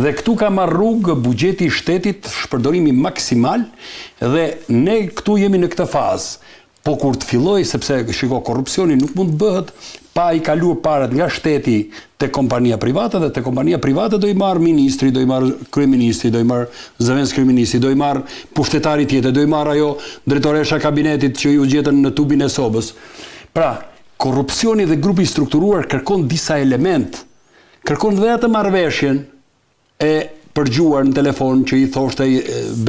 Dhe këtu ka marrë rrugë buxheti i shtetit, shpërdorimi maksimal, dhe ne këtu jemi në këtë fazë. Po kur të filloj, sepse shiko, korrupsioni nuk mund të bëhet pa i kaluar parat nga shteti te kompania private, dhe te kompania private do i marr ministri, do i marr kryeministri, do i marr zëvendës kryeministri, do i marr pushtetari tjetër, do i marr ajo drejtoresha kabinetit që ju gjetën në tubin e sobës. Pra, korrupsioni dhe grupi i strukturuar kërkon disa element. Kërkon dhe atë marrëveshjen e përgjuar në telefon që i thoshte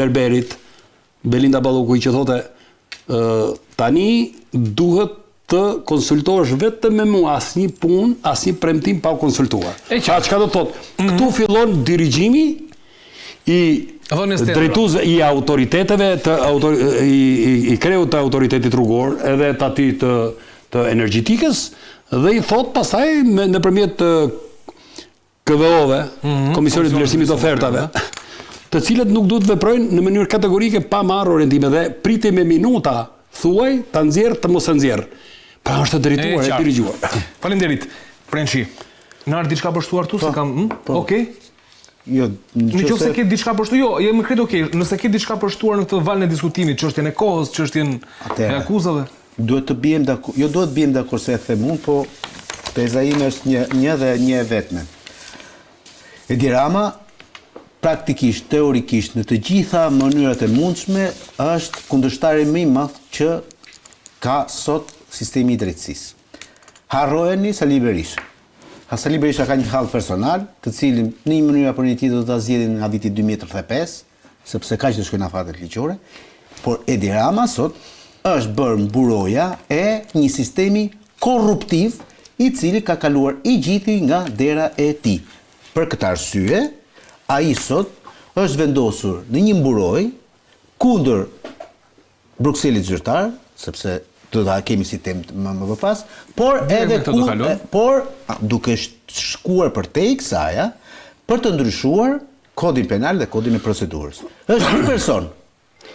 Berberit, Belinda Balloku, që thote tani duhet të konsultohesh vetëm me mua, asnjë punë, asnjë premtim pa u konsultuar. Çka do të thotë? Këtu fillon dirigjimi i drejtuesve i autoriteteve, i kreut të autoritetit rrugor, edhe të atij të energjetikës, dhe i thot pastaj nëpërmjet KVO-ve, Komisionit të Vlerësimit të Ofertave, të cilët nuk duhet veprojnë në mënyrë kategorike pa marrë orientime, dhe priti me minuta, thuaj, ta nxjerr të mos e nxjerr. Pra është drejtuar e dirigjuar. Faleminderit. Prençi, në ardh diçka për shtuar tu se kam, Okej? Jo, nëse ke diçka për shtuar, jo, jemi kredo okej. Nëse ke diçka për shtuar në këtë valën e diskutimit, çështjen e kohës, çështjen e akuzave, duhet të bijem dakord, jo duhet të bijem dakord se e them unë, po teza ime është një dhe një e vetme. Edi Rama praktikisht, teorikisht, në të gjitha mënyrat e mundshme, është kundërshtari më i madh që ka sot sistemi i drejtësisë. Harrojeni Sali Berisha. Sali Berisha ka një hall personal, të cilin në një mënyrë apo në tjetër do ta zgjedhin nga viti 2035, sepse kaq do shkojnë afatet ligjore, por Edi Rama sot është bërë mburoja e një sistemi korruptiv i cili ka kaluar i gjithi nga dera e tij. Për këtë arsye, ai sot është vendosur në një mburoj kundër Brukselit zyrtar, sepse do ta kemi si temë më pas, por edhe duke shkuar përtej kësaj, për të ndryshuar kodin penal dhe kodin e procedurës. Është një person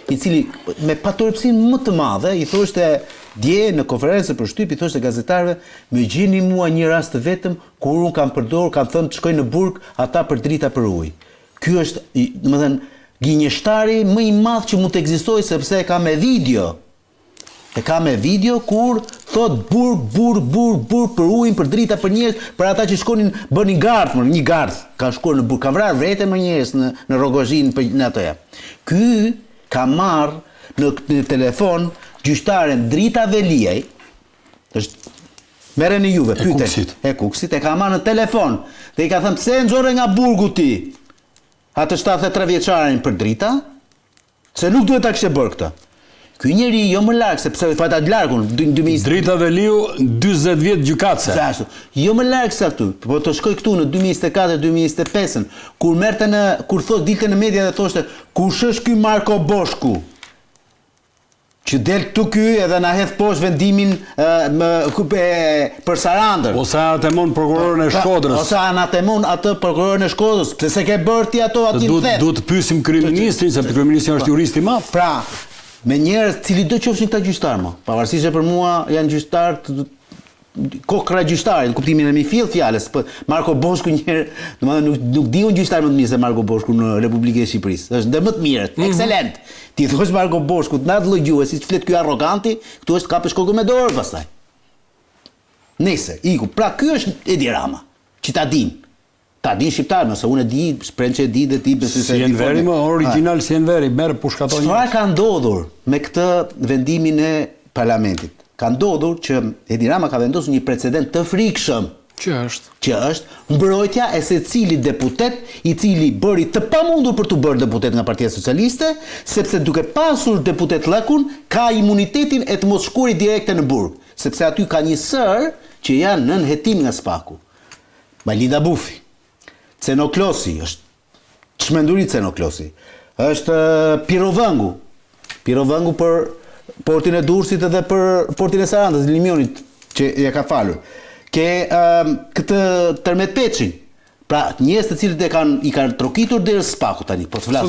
i cili me paturpsinë më të madhe i thoshte dje në konferencë për shtyp, i thoshte gazetarëve, më gjeni mua një rast të vetëm kur unë kam thënë të shkoj në burg ata për drita për ujë. Ky është, domethënë, gënjeshtari më i madh që mund të ekzistojë, sepse e ka me video. E ka me video kur thot burg për ujin, për drita, për njerëz, për ata që shkonin bënin gardh, një gardh, ka shkuar në burg, ka vrarë vrete më njerëz në Rogozhin në ato. Ky ka marrë në telefon gjyqtaren Drita Veliaj, është merreni juve, pyeten e Kuksit, e ka marrë në telefon dhe i ka thënë pse nxorre nga burgu ti atë 73 vjeçarin për drita, se nuk duhet ta kishte bërë këtë. Ky njeri jo më larg, sepse fata të largun 2020. Drita Veliu 40 vjet gjykatëse. Ashtu. Jo më larg se këtu, po të shkoj këtu në 2024-2025, kur dilte në media dhe thoshte, kush është ky Marko Boshku? Që del këtu ky edhe na hedh poshtë vendimin për Sarandër. Ose atemon prokurorën e Shkodrës. Ose anatemon atë prokurorën e Shkodrës, pse se ke bërë ti ato aty në thet. Duhet të pyesim kryeministrin, sepse kryeministri është jurist i madh. Pra, me njerëz cili do qofshin këta gjyqtar më. Pavarësisht se për mua janë gjyqtar kokra gjyqtari, në kuptimin e mi fill fjalës, po Marko Boshku domethënë nuk di unë gjyqtar më të mirë se Marko Boshku në Republikën e Shqipërisë. Është ndër më të mirët, ekselent. Ti thosh Marko Boshku, na të llogjuesi, si flet ky arroganti, këtu është kapësh kokën me dorë pastaj. Nëse, iku, pra ky është Edi Rama, që ta din. Ta din shqiptar, nëse unë e di, shprenë që e di dhe ti besoj se si janë veri më original, si janë veri, merr pushkaton. Çfarë ka ndodhur me këtë vendimin e parlamentit? Ka ndodhur që Edi Rama ka vendosur një precedent të frikshëm. Që është mbrojtja e secilit deputet i cili bëri të pamundur për të bërë deputet nga Partia Socialiste, sepse duke pasur deputet llakun ka imunitetin e të mos shkuarit direkte në burg, sepse aty ka një sër që janë nën hetim nga Spaku. Malinda Bufi, Cenoklosi, është çmenduri Cenoklosi. Është Pirovëngu për portin e Durrësit edhe për portin e Sarandës, Limionit që ja ka falur. Ke këtë Tërmet Peçin. Pra, njerëz të cilët i kanë trokitur deri Spaku tani, po të flas.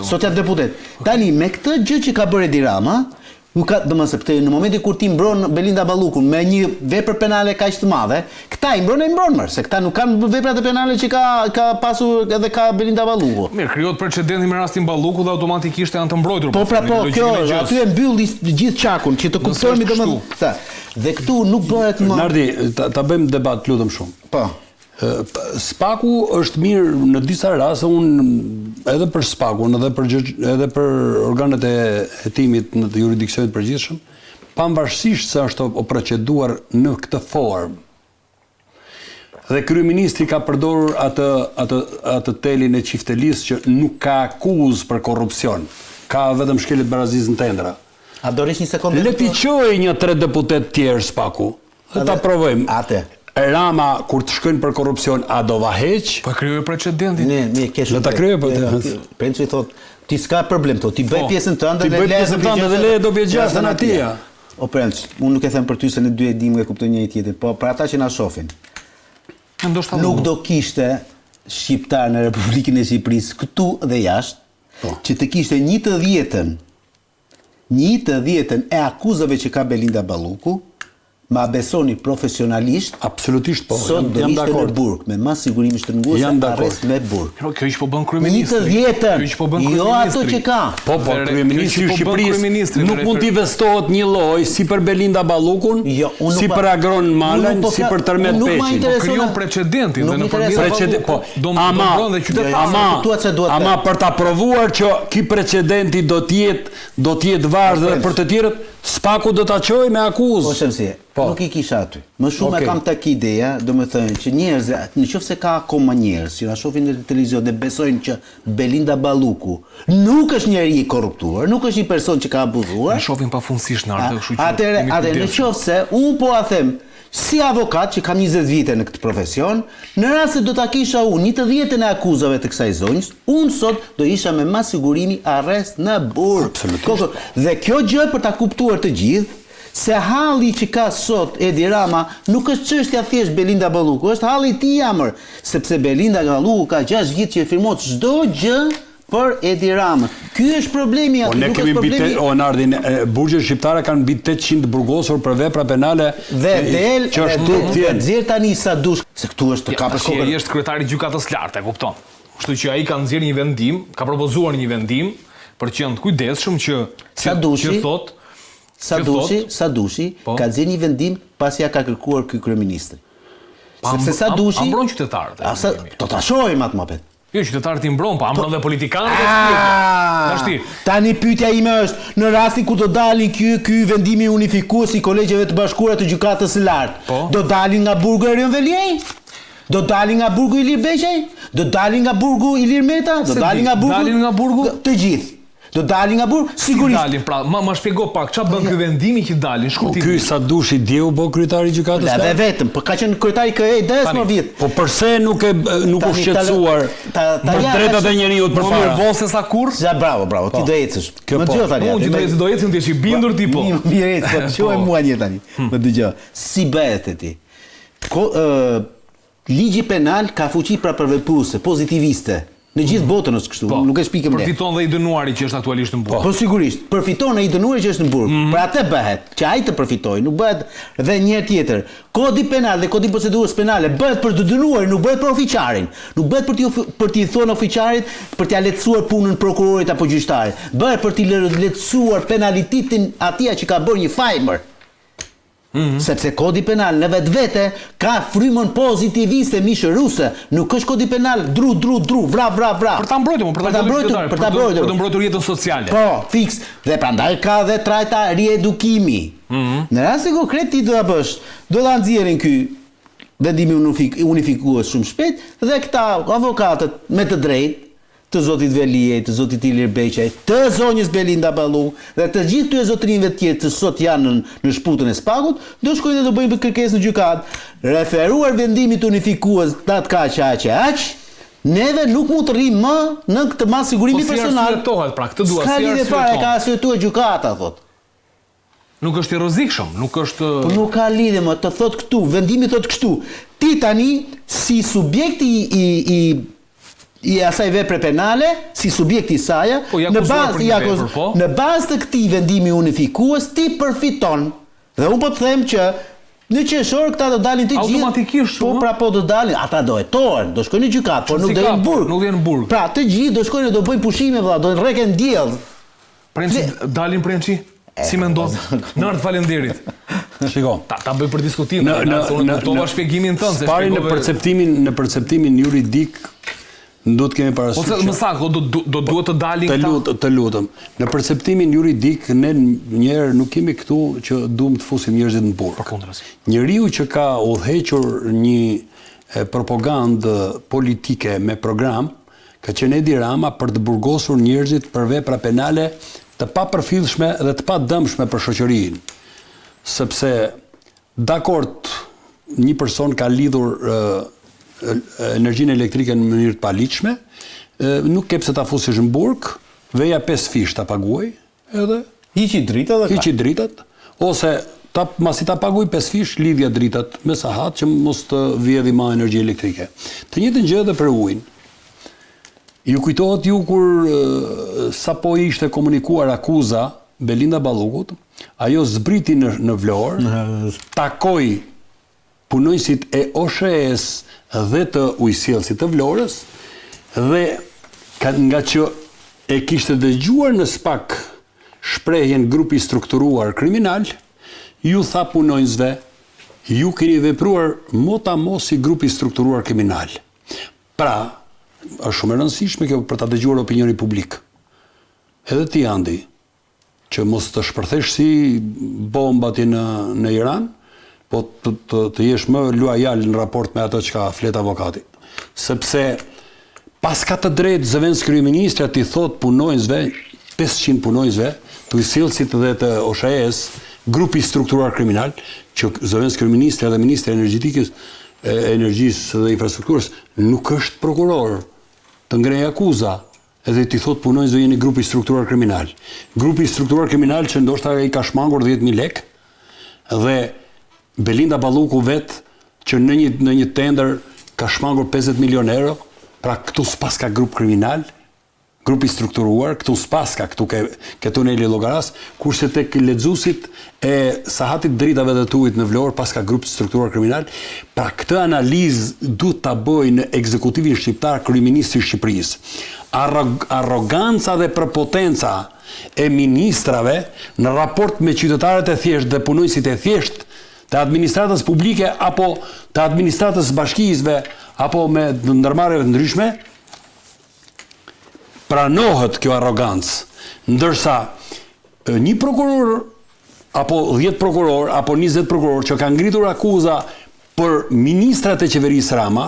Sot janë deputet. Tani me këtë gjë që ka bërë Edi Rama, Nuk ka, domethënë, në momentin kur ti mbron Belinda Ballukun me një vepër penale kaq të madhe, këta i mbron më, se këta nuk kanë veprat e penale që ka pasur edhe ka Belinda Balluku. Mirë, krijohet precedenti me rastin Balluku dhe automatikisht janë të mbrojtur. Po, kjo, aty e mbyll gjithë çakun, që të kuptojmë domethënë. Dhe këtu nuk bëhet më. Nardi, ta bëjmë debat, lutem shumë. Po. Spaku është mirë në disa raste, unë edhe për Spakun, edhe për organet e hetimit në jurisdiksionit përgjithshëm, pavarësisht se është o proceduar në këtë formë. Dhe kryeministri ka përdorur atë telin e çiftelisë që nuk ka akuzë për korrupsion, ka vetëm shkelet barazisë në tendra. A do rish një sekondë? Le t'i çojë një 3 deputet tjerë Spaku. Dhe ta provojmë. Atë. Rama, kur të shkojnë për korrupsion, a do vaheq? Pa kryoj precedentin. Ne kesh. Do ta kryoj po. Princi thot, ti s'ka problem ti bëj pjesën tënde dhe le do vjen gjashtë në atia. O princ, unë nuk e them për ty se ne dy e dimë e kuptojmë njëri tjetrin, po për ata që na shohin. Nuk do kishte shqiptar në Republikën e Shqipërisë këtu dhe jashtë që të kishte 1/10 e akuzave që ka Belinda Balluku. Ma besoni profesionalisht, absolutisht po. Sot do ishte në burg, me mas sigurimi shtrënguese arrest me burg. Kjo ish po bën kryeministri. 1/10, jo ato që ka. Po, kryeministri i Shqipërisë nuk mund të investohet një lloj si për Belinda Ballukun, si për Agron Malën, si për Tërmet Peçin. Po krijon precedentin dhe në përmjet po. Ama për ta provuar që ky precedenti do të jetë vazhd edhe për të tjerët, Spaku do ta çojë me akuzë. Po shemsi, nuk i kisha aty. Më shumë kam tek ideja, domethënë që njerëzit, nëse ka akoma njerëz që na shohin në televizion dhe besojnë që Belinda Balluku nuk është njeri i korruptuar, nuk është një person që ka abuzuar. Ne shohim pafundësisht në ardhmë, kështu që. Atëherë nëse unë po a them si avokat që kam 20 vite në këtë profesion, në rast se do ta kisha unë 1/10 e akuzave të kësaj zonjës, unë sot do isha me mas sigurimi arrest në burg. Dhe kjo gjë për ta kuptuar të gjithë, se halli që ka sot Edi Rama nuk është çështja thjesht Belinda Balluku, është halli i tij jamër, sepse Belinda Balluku ka 6 vjet që e firmon çdo gjë për Edi Rama. Ky është problemi aty, nuk është problemi. Nardin, burgjet shqiptare kanë mbi 800 burgosur për vepra penale që është nxjerr tani sa dush, se këtu është të kapësh kokën. Ai është kryetari i gjykatës lartë, e kupton. Kështu që ai ka nxjerrë një vendim, ka propozuar një vendim për që janë të kujdesshëm që sa dushi ka nxjerrë një vendim pasi ja ka kërkuar ky kryeministri. Sepse sa dushi ambron qytetarët. Do ta shohim atë mopet. Jo, qytetarët i mbron, po ambron dhe politikanët. Tani pyetja ime është, në rastin ku do dalin ky vendimi unifikues i kolegjeve të bashkuara të gjykatës së lartë, do dalin nga burgu Erion Veliej? Do dalin nga burgu Ilir Beqaj? Do dalin nga burgu Ilir Meta? Do dalin nga burgu të gjithë? Do dalin nga burg, sigurisht. Dalin, pra, ma shpjego pak, çfarë bën ky vendimi që dalin, shkurtimisht. Ky sa dushi djeu po kryetari i gjykatës. Edhe vetëm, po ka qenë kryetari KE-s më vjet. Po pse nuk u shqetësuar për drejtat e njeriut përpara? Vonë se sa kurrë? Ja, bravo, ti do ecësh. Më dëgjoj tani. Unë do ecën ti je i bindur ti po. Mirë, po çoj mua një tani. Më dëgjoj. Si bëhet ti? Ligji penal ka fuqi pra përvepruese, pozitiviste. Në gjithë botën është kështu, nuk e shpikëm ne. Përfiton dhe i dënuari që është aktualisht në burg. Po sigurisht, përfiton ai i dënuari që është në burg. Për atë bëhet, që ai të përfitojë, nuk bëhet dhe një herë tjetër. Kodi penal dhe kodi procedurës penale bëhet për të dënuarin, nuk bëhet për ofiçarin. Nuk bëhet për t'i thënë ofiçarit, për t'ia lehtësuar punën prokurorit apo gjyqtarit. Bëhet për t'i lehtësuar penalitetin atij që ka bërë një fajmër. Sepse kodi penal në vetvete ka frymën pozitiviste mishëruse, nuk është kodi penal dru, vra. Për ta mbrojtur, për ta mbrojtur jetën sociale. Po, fiks. Dhe prandaj ka dhe trajta riedukimi. Në rastin konkret ti do ta bësh, do ta nxjerrin ky vendimi unifikues shumë shpejt dhe këta avokatët me të drejtë të zotit Veliej, të zotit Ilir Beqaj, të zonjës Belinda Balluku dhe të gjithë këtyre zotrinjve të tjerë që sot janë në shputën e Spakut, do shkojnë dhe do bëjnë kërkesë në gjykatë. Referuar vendimit unifikues datë kaq, neve nuk mund të rrim më në këtë mas sigurimi personal. Po si pra, këtë dua, si arsyetuar, ka arsyetuar gjykata, thot. Nuk është i rrezikshëm, nuk është. Po nuk ka lidhje më, të thot këtu, vendimi thot kështu. Ti tani si subjekti i i asaj vepre penale, si subjekti i saj, në bazë të këtij vendimi unifikues ti përfiton. Dhe unë po të them që në qershor këta do dalin të gjithë. Automatikisht, po do dalin, ata do hetohen, do shkojnë në gjykatë, por nuk do jenë burg. Nuk jenë burg. Pra, të gjithë do shkojnë do bëjnë pushime vëlla, do rreken diell. Prençi dalin Prençi. Si mendon? Nart faleminderit. Shiko. Ta bëj për diskutim, unë kuptova shpjegimin tënd se shpjegove. Në perceptimin juridik duhet kemi parasysh. Ose më saktë, do duhet të dalin këta. Të lutem. Në perceptimin juridik ne njëherë nuk kemi këtu që duam të fusim njerëzit në burg. Njeriu që ka udhëhequr një propagandë politike me program, ka qenë Edi Rama për të burgosur njerëzit për vepra penale të papërfillshme dhe të padëmshme për shoqërinë. Sepse dakord një person ka lidhur energjinë elektrike në mënyrë të paligjshme, nuk ke pse ta fusësh në burg, veja 5 fish ta paguaj, edhe hiqi dritat, ose masi ta paguaj 5 fish, lidhja dritat me sahat që mos të vjedhi ma energji elektrike. Të njëjtën gjë edhe për ujin. Ju kujtohet ju kur sapo ishte komunikuar akuza Belinda Ballukut, ajo zbriti në Vlorë, takoi punojësit e OSHE-s dhe të ujësjellësit të Vlorës dhe nga që e kishte dëgjuar në SPAK shprehjen grupi strukturuar kriminal, ju tha punojësve, ju keni vepruar mos si grupi strukturuar kriminal. Pra, është shumë e rëndësishme kjo për ta dëgjuar opinioni publik. Edhe ti Andi, që mos të shpërthesh si bomba ti në Iran, po të jesh më luajal në raport me ato që ka flet avokati. Sepse pas ka të drejtë zëvendës kryeministri ti thot punojësve, 500 punojësve, të ujësjellësit dhe të OSHE-s, grupi strukturuar kriminal, që zëvendës kryeministri dhe ministri energjisë dhe infrastrukturës nuk është prokuror të ngrej akuza edhe ti thot punojësve jeni grupi strukturuar kriminal. Grupi strukturuar kriminal që ndoshta i ka shmangur 10.000 lekë dhe Belinda Balluku vetë që në një tender ka shmangur 50 milion euro, pra këtu s'pas ka grup kriminal, grupi strukturuar, këtu s'pas ka këtu Tuneli Llogaras, kurse tek lexuesit e sahatit dritave dhe të ujit në Vlorë pas ka grup strukturuar kriminal, pra këtë analizë duhet ta bëjë në ekzekutivin shqiptar kryeministri i Shqipërisë. Arroganca dhe prepotenca e ministrave në raport me qytetarët e thjeshtë dhe punojësit e thjeshtë të administratës publike apo të administratës bashkisëve apo me ndërmarrjeve të ndryshme, pranohet kjo arrogancë, ndërsa një prokuror apo 10 prokuror apo 20 prokuror që kanë ngritur akuza për ministrat e qeverisë Rama,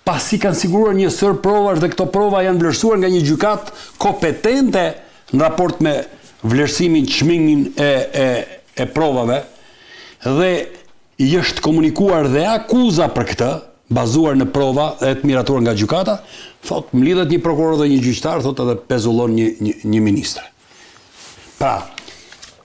pasi kanë siguruar një sër provash dhe këto prova janë vlerësuar nga një gjykatë kompetente në raport me vlerësimin, çmimin e provave, dhe i është komunikuar dhe akuza për këtë, bazuar në prova e të miratuar nga gjykata, thot, më lidhet një prokuror dhe një gjyqtar, thot edhe pezullon një ministre. Pra,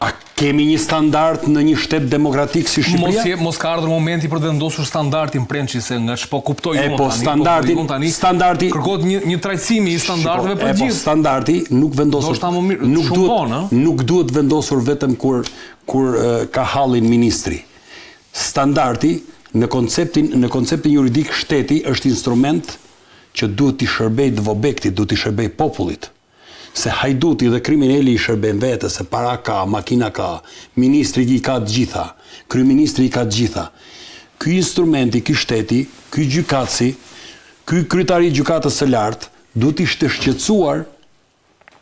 a kemi një standard në një shtet demokratik si Shqipëria? Mos ka ardhur momenti për të vendosur standardin Prençi, se nga ç'po kuptoj unë standardi kërkohet një trajtësimi i standardeve për gjithë. Standardi nuk vendosur, nuk duhet vendosur vetëm kur ka hallin ministri. Standardi në konceptin juridik shteti është instrument që duhet t'i shërbej dvobektit, duhet t'i shërbej popullit. Se hajduti dhe kriminali i shërben vete, se para ka, makina ka, ministri i ka të gjitha, kryeministri i ka të gjitha. Ky instrumenti, ky shteti, ky gjykatësi, ky kryetari i gjykatës së lartë duhet ishte shqetësuar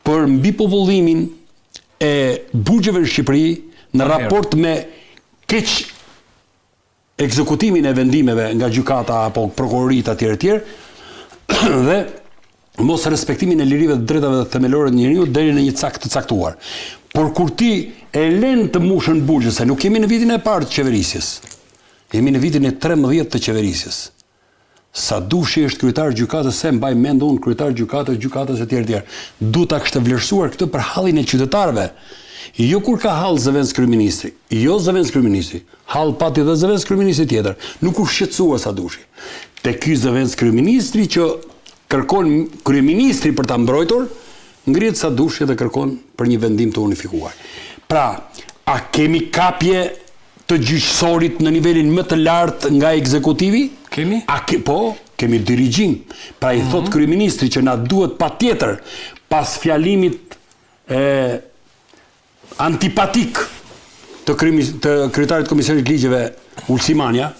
për mbi popullimin e burgjeve në Shqipëri në raport me keq ekzekutimin e vendimeve nga gjykata apo prokurorit etj. Dhe mos respektimin e lirive të drejtave dhe themelore të njeriu deri në një cakt të caktuar. Por kur ti e lën të mushën burgjë, se nuk jemi në vitin e parë të qeverisjes, jemi në vitin e 13 të qeverisjes. Sa dushi është kryetar gjykatës, se mbaj mend unë kryetar gjykatës etj. Duhet ta kishte vlerësuar këtë për hallin e qytetarëve. Jo kur ka hall zëvendës kryeministri, hall pati dhe zëvendës kryeministri tjetër, nuk u shqetësua sa dushi. Te ky zëvendës kryeministri që kërkon kryeministri për ta mbrojtur, ngrihet sa dushje dhe kërkon për një vendim të unifikuar. Pra, a kemi kapje të gjyqësorit në nivelin më të lartë nga ekzekutivi? Kemi? Po, kemi dirigjim. Pra i thot kryeministri që na duhet patjetër pas fjalimit antipatik të kryetarit të Komisionit Ligjeve Ulsimania,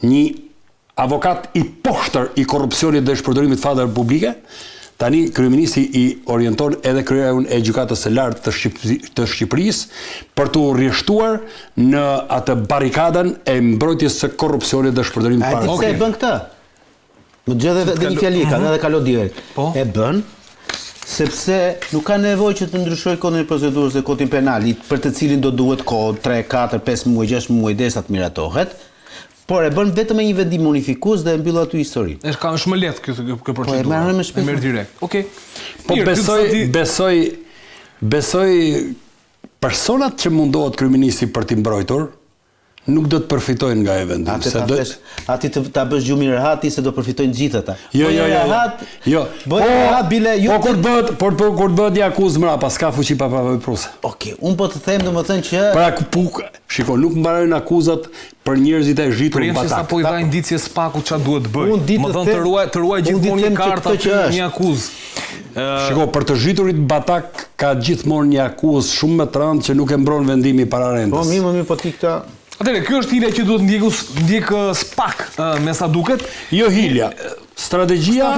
një avokat i poshtër i korrupsionit dhe shpërdorimit fadeve publike, tani kryeministri i orienton edhe kryeun e gjykatës së lartë të Shqipërisë për të rrjeshtuar në atë barikadën e mbrojtjes së korrupsionit dhe shpërdorimit fadeve. A di pse e bën këtë? Më gjethe dhe një fjali, ka edhe kalo direkt. E bën sepse nuk ka nevojë që të ndryshoj kodin e procedurës dhe kodin penal, për të cilin do duhet kohë 3, 4, 5 muaj, 6 muaj derisa të miratohet. Por e bën vetëm me një vendim unifikues dhe e mbyll aty historinë. Është ka shumë lehtë kjo procedurë. Po e merrem me shpejtësi. Merr direkt. Okej. Po besoj personat që mundohet kryeministri për t'i mbrojtur nuk do të përfitojnë nga e vendim. Ati ta bësh gjumin Rehati se do përfitojnë gjithë ata. Jo. Por kur bëhet një akuzë mrapa, s'ka fuqi pa vepruse. Okej, unë po të them domethënë që shiko, nuk mbarojnë akuzat për njerëzit e zhitur në batak. Premtë sa po i dha indicje Spaku ç'a duhet bëj. Më thon të ruaj gjithmonë një kartë aty një akuzë. Shiko, për të zhiturit batak ka gjithmonë një akuzë shumë më të rëndë që nuk e mbron vendimi para rendës. Po mirë, po ti këta. Atëre, kjo është hilja që duhet ndjek Spak me sa duket. Jo hilja. Strategjia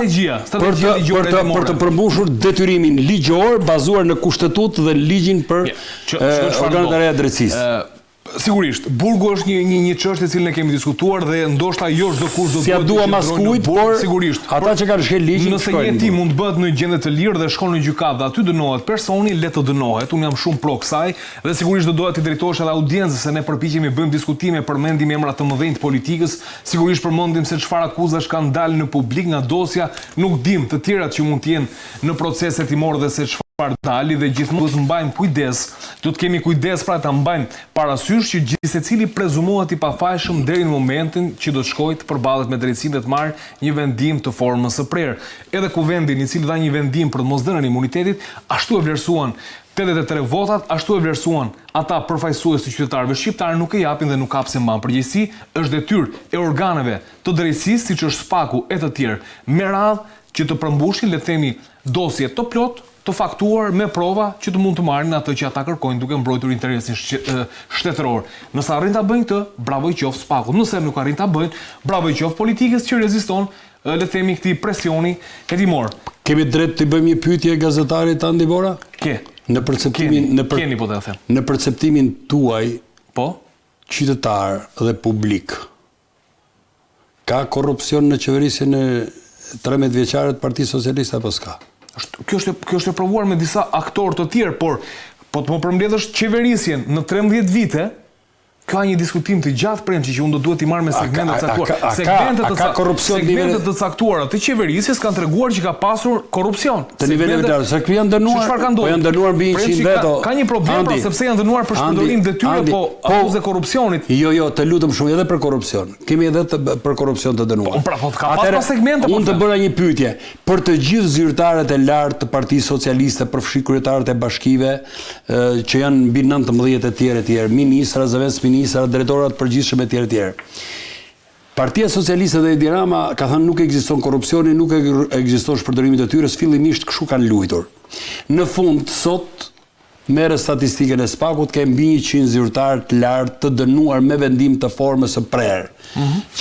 për të përmbushur detyrimin ligjor bazuar në kushtetutë dhe ligjin për organet e reja drejtësisë. Sigurisht, burgu është një çështje cilën e kemi diskutuar dhe ndoshta jo çdo kush do të bëjë. Dua maskujt, por sigurisht, ata që kanë shkel ligjin, nëse një hetim mund të bëhet në gjendje të lirë dhe shkon në gjykatë dhe aty dënohet personi, le të dënohet. Unë jam shumë pro kësaj dhe sigurisht do doja të drejtohesh edhe audiencës se ne përpiqemi bëjmë diskutime, përmendim emra të mëdhenj të politikës, sigurisht përmendim se çfarë akuzash kanë dalë në publik nga dosja, nuk dim të tjerat që mund të jenë në procese timor dhe se dali dhe gjithmonë duhet të mbajmë kujdes, duhet kemi kujdes pra ta mbajmë parasysh që gjithë secili prezumohet i pafajshëm deri në momentin që do të shkojë të përballet me drejtsinë dhe të marrë një vendim të formës së prerë. Edhe kuvendin i cili dha një vendim për të mosdhënien e imunitetit, ashtu e vlerësuan 83 votat, ashtu e vlerësuan ata përfaqësues të qytetarëve shqiptarë, nuk e japin dhe nuk kapsin mban përgjegjësi, është detyrë e organeve të drejtësisë, siç është Spaku e të tjerë, me radhë që të përmbushin, le të themi, dosje të plot, të faktuar me prova që të mund të marrin atë që ata kërkojnë duke mbrojtur interesin shtetëror. Nëse arrin ta bëjnë këtë, bravo i qoftë Spakut. Nëse nuk arrin ta bëjnë, bravo i qoftë politikës që reziston, le të themi, këtij presioni hetimor. Kemi drejt të bëjmë një pyetje gazetarit Andi Bora? Në perceptimin tuaj, qytetar dhe publik, ka korrupsion në qeverisjen e 13 vjeçare të Partisë Socialiste apo s'ka? Kjo është e provuar me disa aktorë të tjerë, por po të më përmbledhësh qeverisjen në 13 vite, ka një diskutim të gjatë premçi që unë do duhet t'i marrë me segmentet të caktuara të qeverisjes kanë treguar që ka pasur korrupsion. Të nivelit lartë, se këtu janë dënuar, po janë dënuar mbi 100 veto. Ka një problem pra sepse janë dënuar për shpërdorim detyre, po akuzë korrupsionit. Jo, të lutem shumë edhe për korrupsion. Kemi edhe për korrupsion të dënuar. Pra, po ka pas segmente. Unë të bëra një pyetje për të gjithë zyrtarët e lartë të Partisë Socialiste, përfshi kryetarët e bashkive që janë mbi 19 e tjerë, ministra, ministra, drejtorat përgjithshëm e tjerë. Partia Socialiste dhe Edi Rama ka thënë nuk ekziston korrupsioni, nuk ekziston shpërdorimi i detyrës, fillimisht kështu kanë luajtur. Në fund sot merë statistikën e Spakut, ke mbi 100 zyrtarë të lartë të dënuar me vendim të formës së prerë.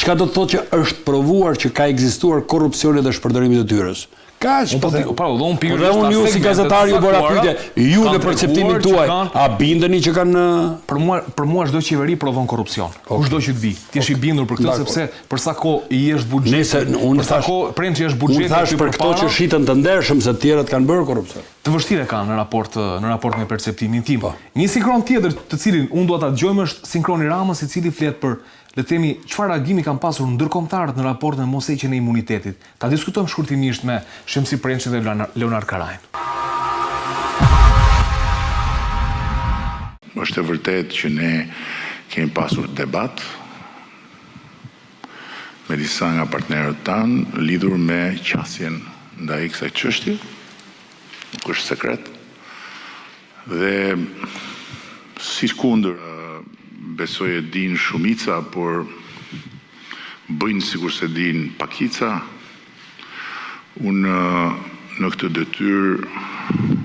Çka do të thotë që është provuar që ka ekzistuar korrupsioni dhe shpërdorimi i detyrës. Unë ju si gazetari ju bëra pyetje, ju në perceptimin tuaj, a bindeni që kanë... Për mua çdo qeveri provon korrupsion. Kushdo që të vi. Ti je i bindur për këtë sepse për sa kohë i jeshtë buxheti. Për sa kohë premçi është buxheti. Unë thash për këto që shiten të ndershëm se të tjerët kanë bërë korrupsion. Të vështirë kanë në raport me perceptimin tim. Një sinkron tjetër të cilin unë dua ta dëgjojmë është sinkroni Ramës, i cili flet për le të themi çfarë reagimi kanë pasur ndërkombëtarët në raport me mosheqjen e imunitetit. Ta diskutojmë shkurtimisht me Shemsi Prençin dhe Leonard Karajin. Është e vërtetë që ne kemi pasur debat me disa nga partnerët tanë lidhur me qasjen ndaj kësaj çështje, nuk është sekret. Dhe si kundër, besoj e din shumica, por bëjnë sikur se din pakica. Unë në këtë detyrë